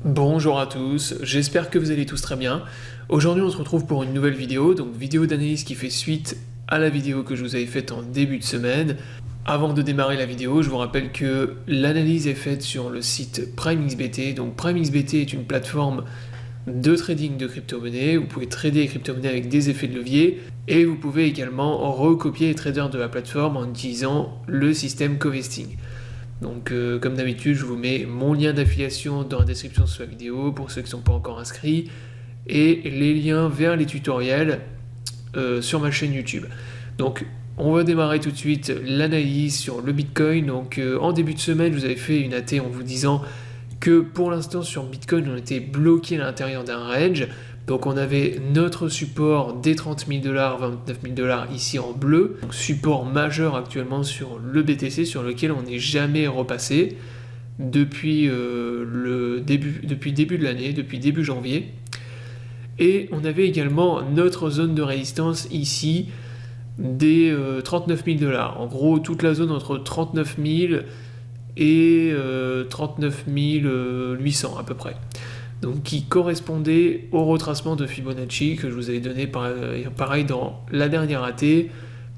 Bonjour à tous, j'espère que vous allez tous très bien. Aujourd'hui on se retrouve pour une nouvelle vidéo, donc vidéo d'analyse qui fait suite à la vidéo que je vous avais faite en début de semaine. Avant de démarrer la vidéo, je vous rappelle que l'analyse est faite sur le site PrimeXBT. Donc PrimeXBT est une plateforme de trading de crypto-monnaies. Vous pouvez trader les crypto-monnaies avec des effets de levier et vous pouvez également recopier les traders de la plateforme en utilisant le système Covesting. Donc comme d'habitude, je vous mets mon lien d'affiliation dans la description de la vidéo pour ceux qui ne sont pas encore inscrits et les liens vers les tutoriels sur ma chaîne YouTube. Donc on va démarrer tout de suite l'analyse sur le Bitcoin. Donc en début de semaine, je vous avais fait une AT en vous disant que pour l'instant sur Bitcoin, on était bloqué à l'intérieur d'un range. Donc on avait notre support des 30 000 $, 29 000 $ ici en bleu, donc support majeur actuellement sur le BTC sur lequel on n'est jamais repassé depuis le début de l'année, depuis début janvier. Et on avait également notre zone de résistance ici des 39 000 $. En gros, toute la zone entre 39 000 et 39 800 à peu près. Donc qui correspondait au retracement de Fibonacci que je vous avais donné pareil dans la dernière AT.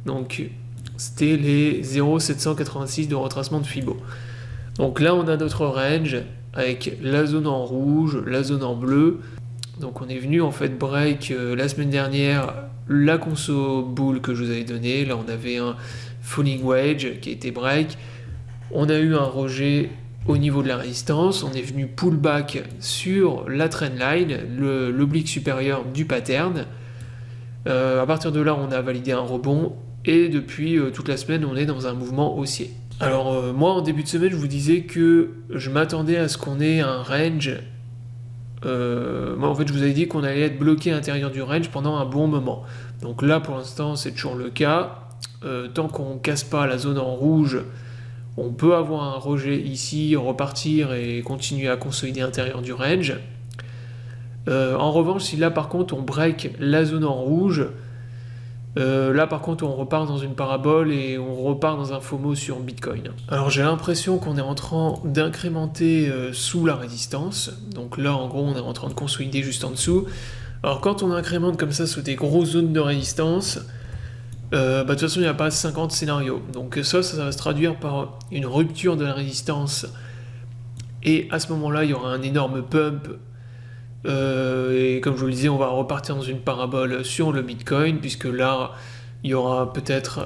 Donc c'était les 0,786 de retracement de Fibo. Donc là on a notre range avec la zone en rouge, la zone en bleu. Donc on est venu en fait break la semaine dernière la conso bull que je vous avais donné. Là on avait un falling wedge qui a été break. On a eu un rejet au niveau de la résistance, on est venu pullback sur la trendline, l'oblique supérieur du pattern. À partir de là, on a validé un rebond et depuis toute la semaine, on est dans un mouvement haussier. Alors moi, en début de semaine, je vous disais que je m'attendais à ce qu'on ait un range. Moi, en fait, je vous avais dit qu'on allait être bloqué à l'intérieur du range pendant un bon moment. Donc là, pour l'instant, c'est toujours le cas. Tant qu'on ne casse pas la zone en rouge, on peut avoir un rejet ici, repartir et continuer à consolider l'intérieur du range. En revanche, si là par contre on break la zone en rouge, là par contre on repart dans une parabole et on repart dans un FOMO sur Bitcoin. Alors j'ai l'impression qu'on est en train d'incrémenter sous la résistance. Donc là en gros on est en train de consolider juste en dessous. Alors quand on incrémente comme ça sous des grosses zones de résistance, de toute façon, il n'y a pas 50 scénarios. Donc ça va se traduire par une rupture de la résistance. Et à ce moment-là, il y aura un énorme pump. Et comme je vous le disais, on va repartir dans une parabole sur le Bitcoin, puisque là, il y aura peut-être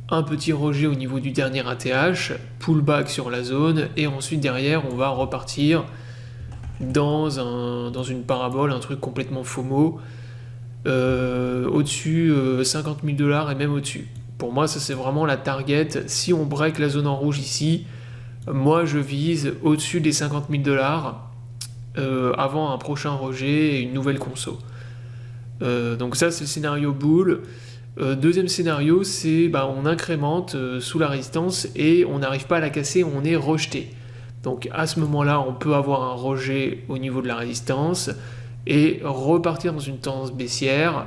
un petit rejet au niveau du dernier ATH, pullback sur la zone, et ensuite derrière, on va repartir dans une parabole, un truc complètement FOMO, au-dessus 50 000 $ et même au-dessus. Pour moi, ça c'est vraiment la target. Si on break la zone en rouge ici, moi je vise au-dessus des 50 000 $ avant un prochain rejet et une nouvelle conso. Donc ça c'est le scénario bull. Deuxième scénario, c'est on incrémente sous la résistance et on n'arrive pas à la casser, on est rejeté. Donc à ce moment-là, on peut avoir un rejet au niveau de la résistance et repartir dans une tendance baissière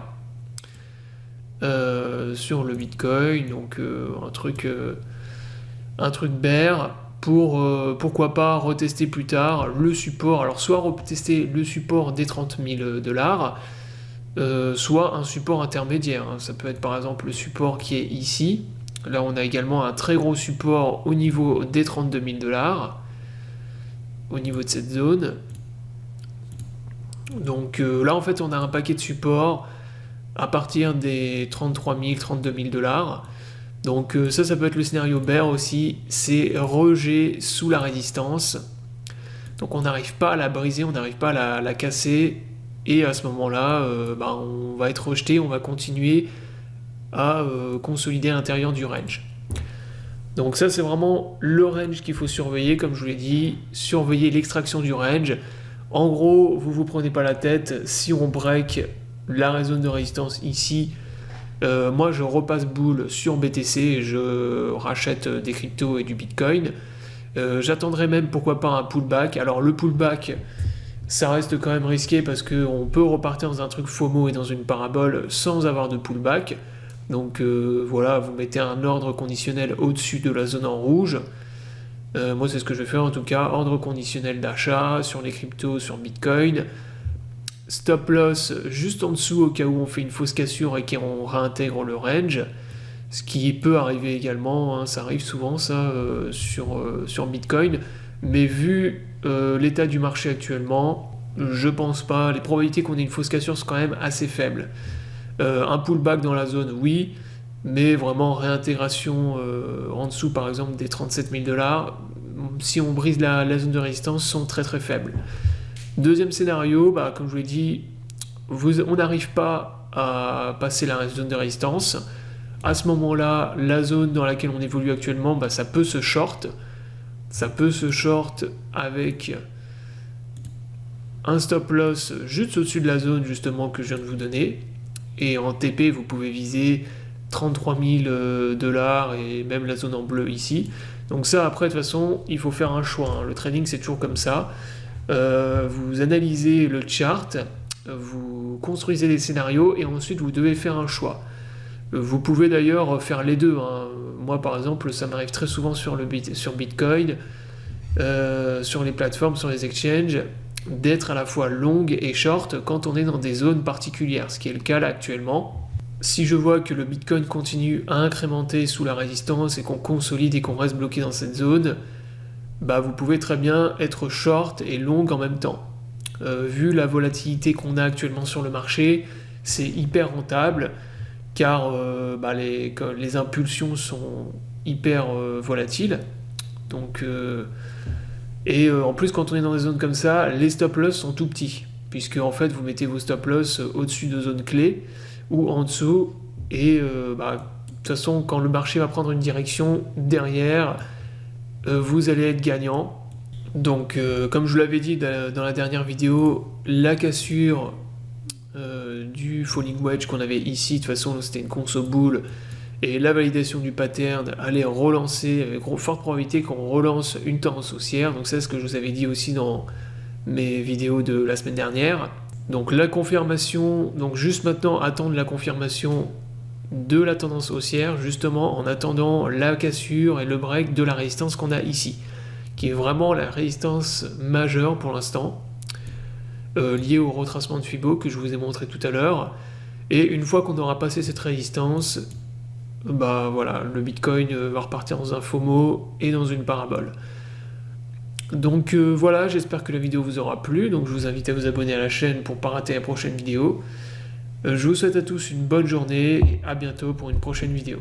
sur le Bitcoin, donc un truc bear pour pourquoi pas retester plus tard le support. Alors soit retester le support des 30 000 $, soit un support intermédiaire. Ça peut être par exemple le support qui est ici. Là on a également un très gros support au niveau des 32 000 $, au niveau de cette zone. Donc là en fait on a un paquet de supports à partir des 33 000, 32 000 $. Donc ça peut être le scénario bear aussi, c'est rejet sous la résistance. Donc on n'arrive pas à la briser, on n'arrive pas à la casser, et à ce moment-là, on va être rejeté, on va continuer à consolider à l'intérieur du range. Donc ça c'est vraiment le range qu'il faut surveiller, comme je vous l'ai dit, surveiller l'extraction du range. En gros, vous prenez pas la tête, si on break la zone de résistance ici, moi je repasse bull sur BTC et je rachète des cryptos et du Bitcoin. J'attendrai même pourquoi pas un pullback. Alors le pullback, ça reste quand même risqué parce qu'on peut repartir dans un truc FOMO et dans une parabole sans avoir de pullback. Donc voilà, vous mettez un ordre conditionnel au-dessus de la zone en rouge. Moi c'est ce que je vais faire en tout cas, ordre conditionnel d'achat sur les cryptos, sur Bitcoin, stop loss juste en dessous au cas où on fait une fausse cassure et qu'on réintègre le range, ce qui peut arriver également, hein, ça arrive souvent ça sur Bitcoin, mais vu l'état du marché actuellement, je pense pas, les probabilités qu'on ait une fausse cassure sont quand même assez faibles. Un pullback dans la zone, oui, mais vraiment réintégration en dessous par exemple des 37 000 $, si on brise la zone de résistance, sont très très faibles. Deuxième scénario, comme je vous l'ai dit, on n'arrive pas à passer la zone de résistance. À ce moment-là, la zone dans laquelle on évolue actuellement, ça peut se short. Ça peut se short avec un stop loss juste au-dessus de la zone justement que je viens de vous donner. Et en TP, vous pouvez viser 33 000 $ et même la zone en bleu ici. Donc ça, après, de toute façon, il faut faire un choix, hein. Le trading, c'est toujours comme ça. Vous analysez le chart, vous construisez des scénarios et ensuite vous devez faire un choix. Vous pouvez d'ailleurs faire les deux, hein. Moi, par exemple, ça m'arrive très souvent sur Bitcoin, sur les plateformes, sur les exchanges, d'être à la fois long et short quand on est dans des zones particulières, ce qui est le cas là actuellement. Si je vois que le Bitcoin continue à incrémenter sous la résistance et qu'on consolide et qu'on reste bloqué dans cette zone, vous pouvez très bien être short et long en même temps. Vu la volatilité qu'on a actuellement sur le marché, c'est hyper rentable car les impulsions sont hyper volatiles. Donc, en plus, quand on est dans des zones comme ça, les stop loss sont tout petits, puisque en fait vous mettez vos stop loss au-dessus de zones clés ou en dessous, et de toute façon, quand le marché va prendre une direction derrière, vous allez être gagnant. Donc, comme je vous l'avais dit dans la dernière vidéo, la cassure du falling wedge qu'on avait ici, de toute façon, c'était une conso bull, et la validation du pattern allait relancer, avec forte probabilité qu'on relance une tendance haussière. Donc, c'est ce que je vous avais dit aussi dans mes vidéos de la semaine dernière. Donc, la confirmation, donc juste maintenant, attendre la confirmation de la tendance haussière, justement en attendant la cassure et le break de la résistance qu'on a ici, qui est vraiment la résistance majeure pour l'instant, liée au retracement de Fibo que je vous ai montré tout à l'heure. Et une fois qu'on aura passé cette résistance, voilà, le Bitcoin va repartir dans un FOMO et dans une parabole. Donc voilà, j'espère que la vidéo vous aura plu. Donc je vous invite à vous abonner à la chaîne pour ne pas rater la prochaine vidéo. Je vous souhaite à tous une bonne journée et à bientôt pour une prochaine vidéo.